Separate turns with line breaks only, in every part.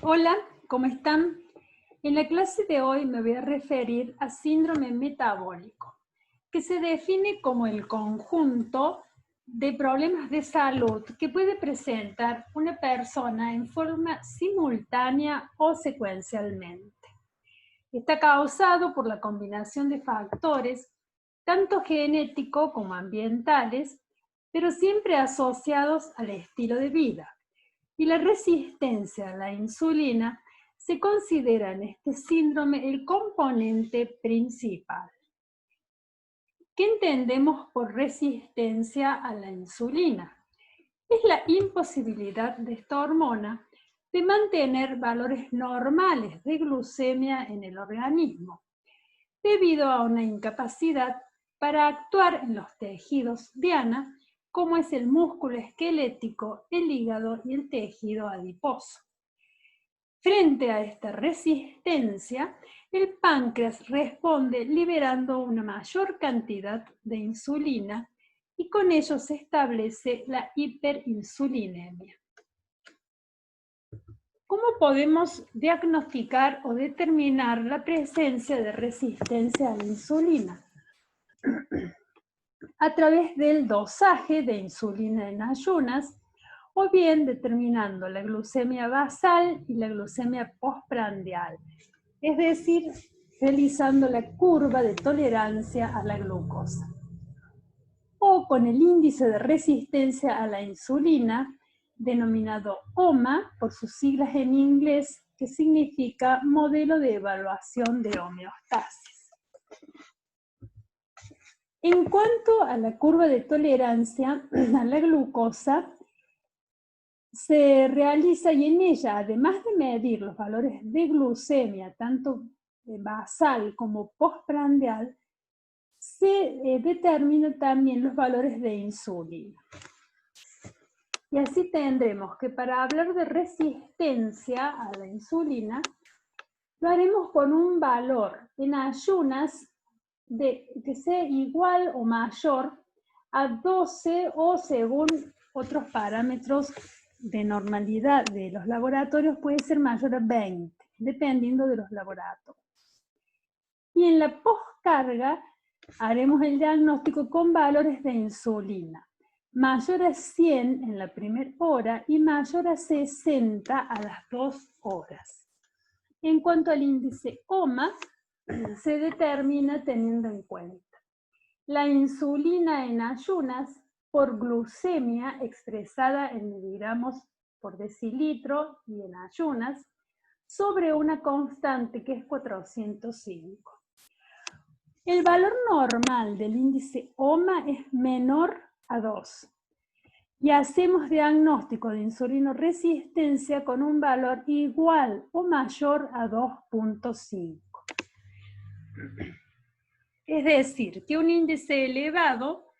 Hola, ¿cómo están? En la clase de hoy me voy a referir a síndrome metabólico, que se define como el conjunto de problemas de salud que puede presentar una persona en forma simultánea o secuencialmente. Está causado por la combinación de factores, tanto genéticos como ambientales, pero siempre asociados al estilo de vida. Y la resistencia a la insulina se considera en este síndrome el componente principal. ¿Qué entendemos por resistencia a la insulina? Es la imposibilidad de esta hormona de mantener valores normales de glucemia en el organismo, debido a una incapacidad para actuar en los tejidos diana, como es el músculo esquelético, el hígado y el tejido adiposo. Frente a esta resistencia, el páncreas responde liberando una mayor cantidad de insulina y con ello se establece la hiperinsulinemia. ¿Cómo podemos diagnosticar o determinar la presencia de resistencia a la insulina? A través del dosaje de insulina en ayunas o bien determinando la glucemia basal y la glucemia postprandial, es decir, realizando la curva de tolerancia a la glucosa. O con el índice de resistencia a la insulina, denominado OMA, por sus siglas en inglés, que significa Modelo de Evaluación de Homeostasis. En cuanto a la curva de tolerancia a la glucosa, se realiza y en ella, además de medir los valores de glucemia, tanto basal como postprandial, se determinan también los valores de insulina. Y así tendremos que para hablar de resistencia a la insulina, lo haremos con un valor en ayunas que sea igual o mayor a 12 o según otros parámetros de normalidad de los laboratorios puede ser mayor a 20, dependiendo de los laboratorios. Y en la postcarga haremos el diagnóstico con valores de insulina, mayor a 100 en la primera hora y mayor a 60 a las 2 horas. En cuanto al índice OMA, se determina teniendo en cuenta la insulina en ayunas por glucemia expresada en miligramos por decilitro y en ayunas sobre una constante que es 405. El valor normal del índice OMA es menor a 2 y hacemos diagnóstico de insulinoresistencia con un valor igual o mayor a 2.5. Es decir, que un índice elevado,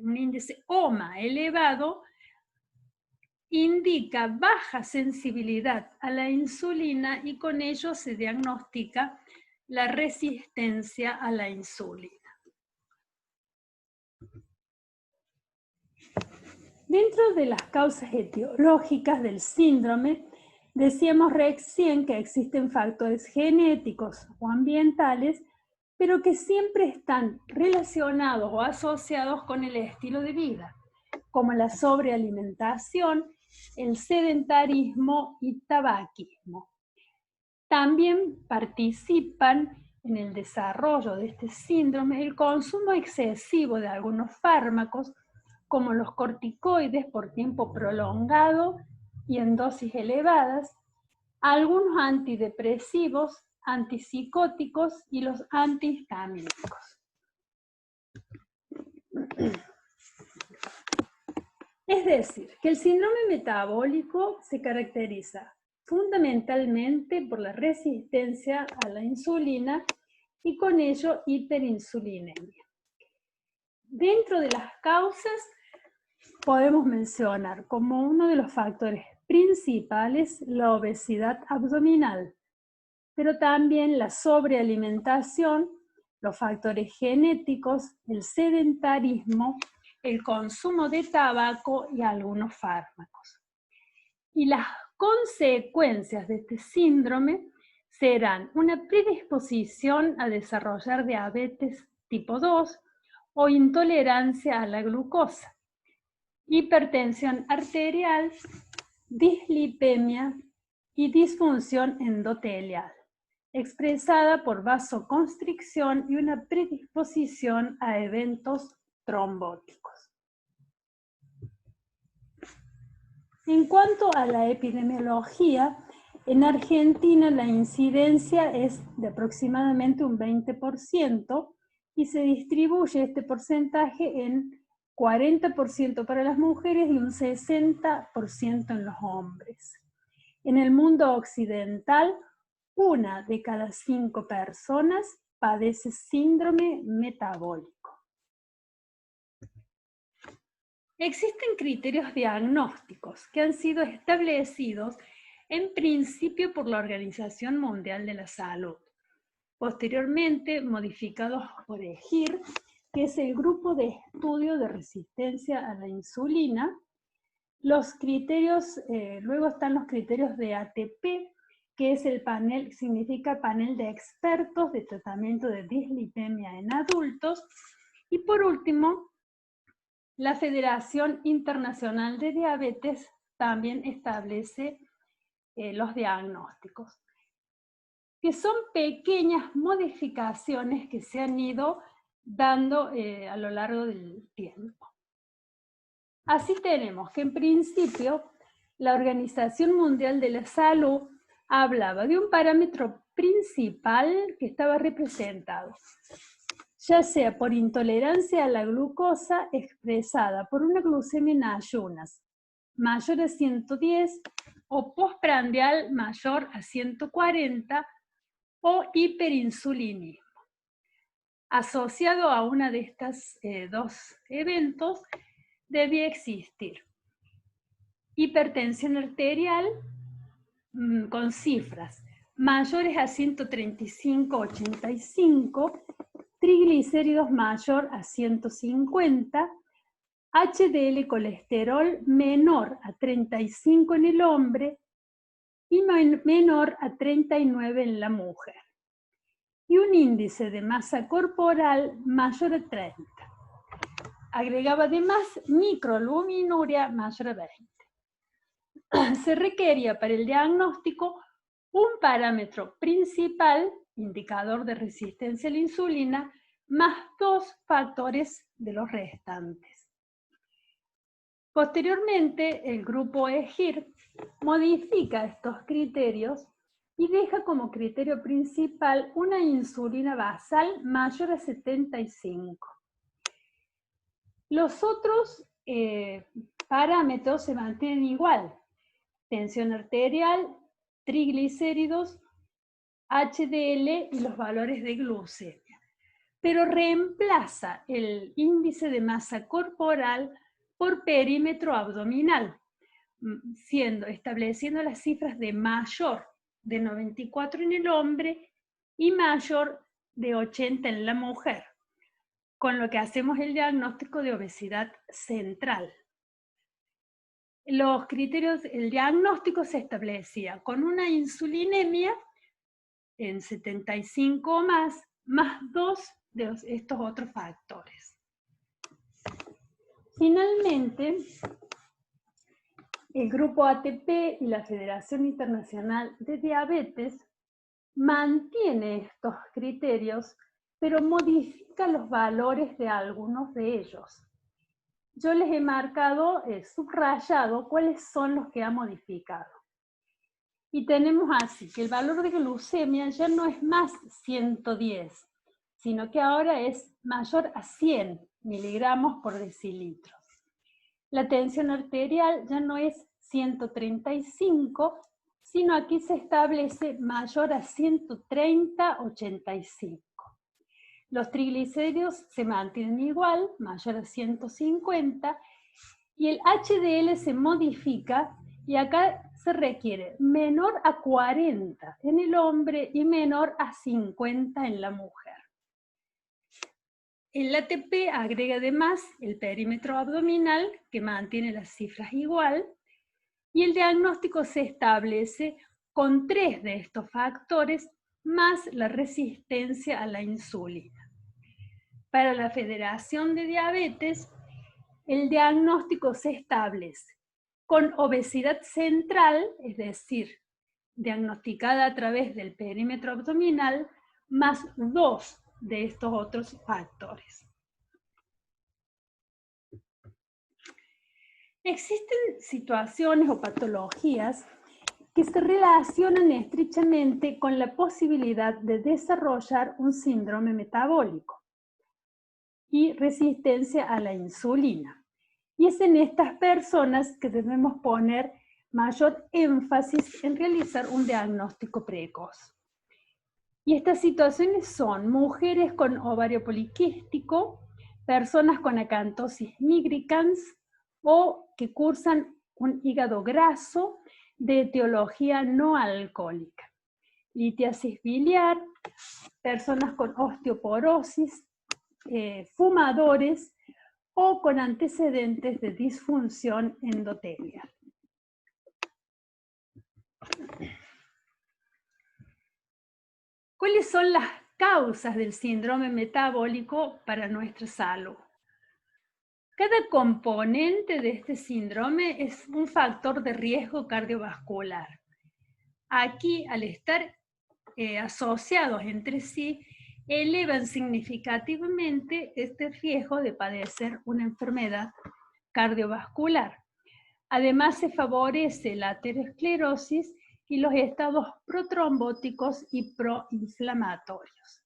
un índice OMA elevado, indica baja sensibilidad a la insulina y con ello se diagnostica la resistencia a la insulina. Dentro de las causas etiológicas del síndrome, decíamos recién que existen factores genéticos o ambientales, pero que siempre están relacionados o asociados con el estilo de vida, como la sobrealimentación, el sedentarismo y tabaquismo. También participan en el desarrollo de este síndrome el consumo excesivo de algunos fármacos, como los corticoides por tiempo prolongado y en dosis elevadas, algunos antidepresivos, antipsicóticos y los antihistamínicos. Es decir, que el síndrome metabólico se caracteriza fundamentalmente por la resistencia a la insulina y con ello hiperinsulinemia. Dentro de las causas podemos mencionar como uno de los factores principales la obesidad abdominal, pero también la sobrealimentación, los factores genéticos, el sedentarismo, el consumo de tabaco y algunos fármacos. Y las consecuencias de este síndrome serán una predisposición a desarrollar diabetes tipo 2 o intolerancia a la glucosa, hipertensión arterial, dislipemia y disfunción endotelial, expresada por vasoconstricción y una predisposición a eventos trombóticos. En cuanto a la epidemiología, en Argentina la incidencia es de aproximadamente un 20% y se distribuye este porcentaje en 40% para las mujeres y un 60% en los hombres. En el mundo occidental, 1 de cada 5 personas padece síndrome metabólico. Existen criterios diagnósticos que han sido establecidos en principio por la Organización Mundial de la Salud, posteriormente modificados por EGIR, que es el Grupo de Estudio de Resistencia a la Insulina. Los criterios, luego están los criterios de ATP, que es el panel, significa panel de expertos de tratamiento de dislipemia en adultos, y por último, la Federación Internacional de Diabetes también establece los diagnósticos, que son pequeñas modificaciones que se han ido dando a lo largo del tiempo. Así tenemos que en principio la Organización Mundial de la Salud hablaba de un parámetro principal que estaba representado, ya sea por intolerancia a la glucosa expresada por una glucemia en ayunas mayor a 110 o postprandial mayor a 140 o hiperinsulinismo. Asociado a una de estas dos eventos debía existir hipertensión arterial con cifras mayores a 135/85, triglicéridos mayor a 150, HDL colesterol menor a 35 en el hombre y menor a 39 en la mujer, y un índice de masa corporal mayor a 30. Agregaba además microalbuminuria mayor a 20. Se requería para el diagnóstico un parámetro principal, indicador de resistencia a la insulina, más 2 factores de los restantes. Posteriormente, el grupo EGIR modifica estos criterios y deja como criterio principal una insulina basal mayor a 75. Los otros parámetros se mantienen igual: tensión arterial, triglicéridos, HDL y los valores de glucemia, pero reemplaza el índice de masa corporal por perímetro abdominal, estableciendo las cifras de mayor de 94 en el hombre y mayor de 80 en la mujer, con lo que hacemos el diagnóstico de obesidad central. Los criterios, el diagnóstico se establecía con una insulinemia en 75 o más 2 de estos otros factores. Finalmente, el grupo ATP y la Federación Internacional de Diabetes mantiene estos criterios, pero modifica los valores de algunos de ellos. Yo les he marcado, subrayado, cuáles son los que ha modificado. Y tenemos así que el valor de glucemia ya no es más 110, sino que ahora es mayor a 100 miligramos por decilitro. La tensión arterial ya no es 135, sino aquí se establece mayor a 130/85. Los triglicéridos se mantienen igual, mayor a 150, y el HDL se modifica, y acá se requiere menor a 40 en el hombre y menor a 50 en la mujer. El ATP agrega además el perímetro abdominal, que mantiene las cifras igual, y el diagnóstico se establece con 3 de estos factores más la resistencia a la insulina. Para la Federación de Diabetes, el diagnóstico se establece con obesidad central, es decir, diagnosticada a través del perímetro abdominal, más 2 de estos otros factores. Existen situaciones o patologías que se relacionan estrechamente con la posibilidad de desarrollar un síndrome metabólico y resistencia a la insulina. Y es en estas personas que debemos poner mayor énfasis en realizar un diagnóstico precoz. Y estas situaciones son mujeres con ovario poliquístico, personas con acantosis nigricans o que cursan un hígado graso de etiología no alcohólica, litiasis biliar, personas con osteoporosis, fumadores o con antecedentes de disfunción endotelial. ¿Cuáles son las causas del síndrome metabólico para nuestra salud? Cada componente de este síndrome es un factor de riesgo cardiovascular. Aquí, al estar asociados entre sí, elevan significativamente este riesgo de padecer una enfermedad cardiovascular. Además, se favorece la aterosclerosis y los estados protrombóticos y proinflamatorios.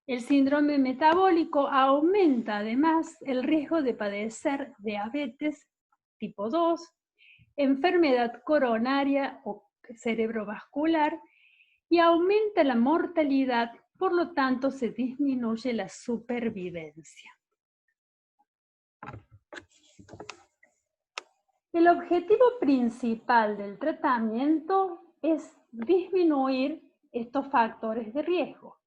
El síndrome metabólico aumenta además el riesgo de padecer diabetes tipo 2, enfermedad coronaria o cerebrovascular y aumenta la mortalidad, por lo tanto se disminuye la supervivencia. El objetivo principal del tratamiento es disminuir estos factores de riesgo.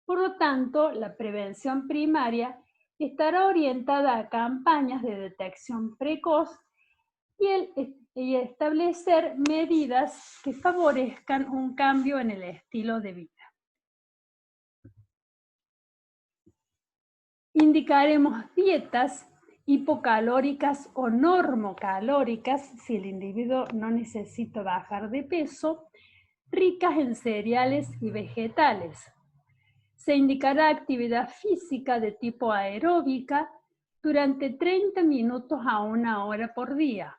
Por lo tanto, la prevención primaria estará orientada a campañas de detección precoz y establecer medidas que favorezcan un cambio en el estilo de vida. Indicaremos dietas hipocalóricas o normocalóricas si el individuo no necesita bajar de peso, ricas en cereales y vegetales. Se indicará actividad física de tipo aeróbica durante 30 minutos a 1 hora por día.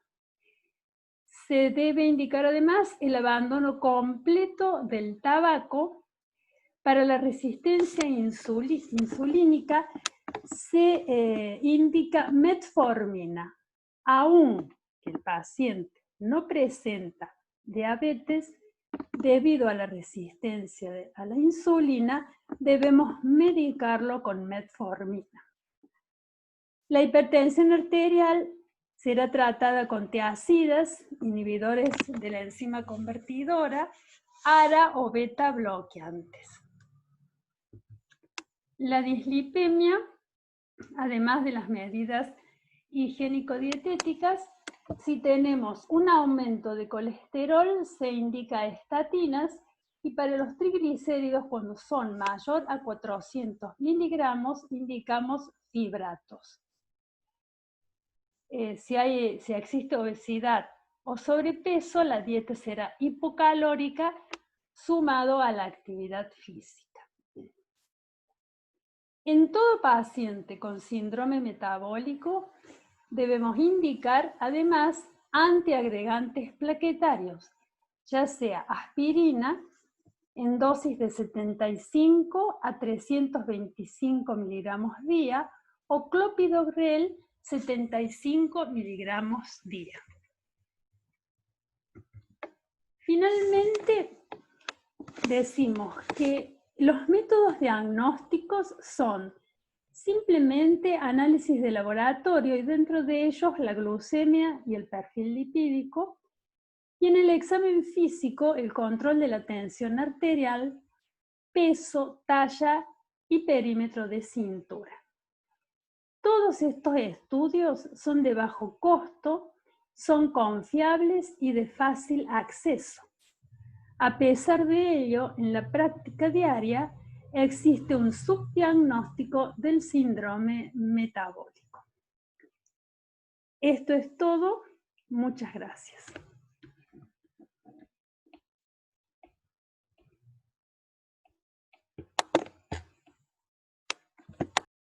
Se debe indicar además el abandono completo del tabaco. Para la resistencia insulínica se indica metformina. Aun que el paciente no presenta diabetes, debido a la resistencia a la insulina, debemos medicarlo con metformina. La hipertensión arterial será tratada con tiazidas, inhibidores de la enzima convertidora, ARA o beta bloqueantes. La dislipemia, además de las medidas higiénico-dietéticas, si tenemos un aumento de colesterol, se indica estatinas, y para los triglicéridos, cuando son mayor a 400 miligramos, indicamos fibratos. Si existe obesidad o sobrepeso, la dieta será hipocalórica sumado a la actividad física. En todo paciente con síndrome metabólico debemos indicar además antiagregantes plaquetarios, ya sea aspirina en dosis de 75 a 325 miligramos día o clopidogrel 75 miligramos día. Finalmente, decimos que los métodos diagnósticos son simplemente análisis de laboratorio y dentro de ellos la glucemia y el perfil lipídico, y en el examen físico el control de la tensión arterial, peso, talla y perímetro de cintura. Todos estos estudios son de bajo costo son confiables y de fácil acceso. A pesar de ello, en la práctica diaria existe un subdiagnóstico del síndrome metabólico. Esto es todo. Muchas gracias.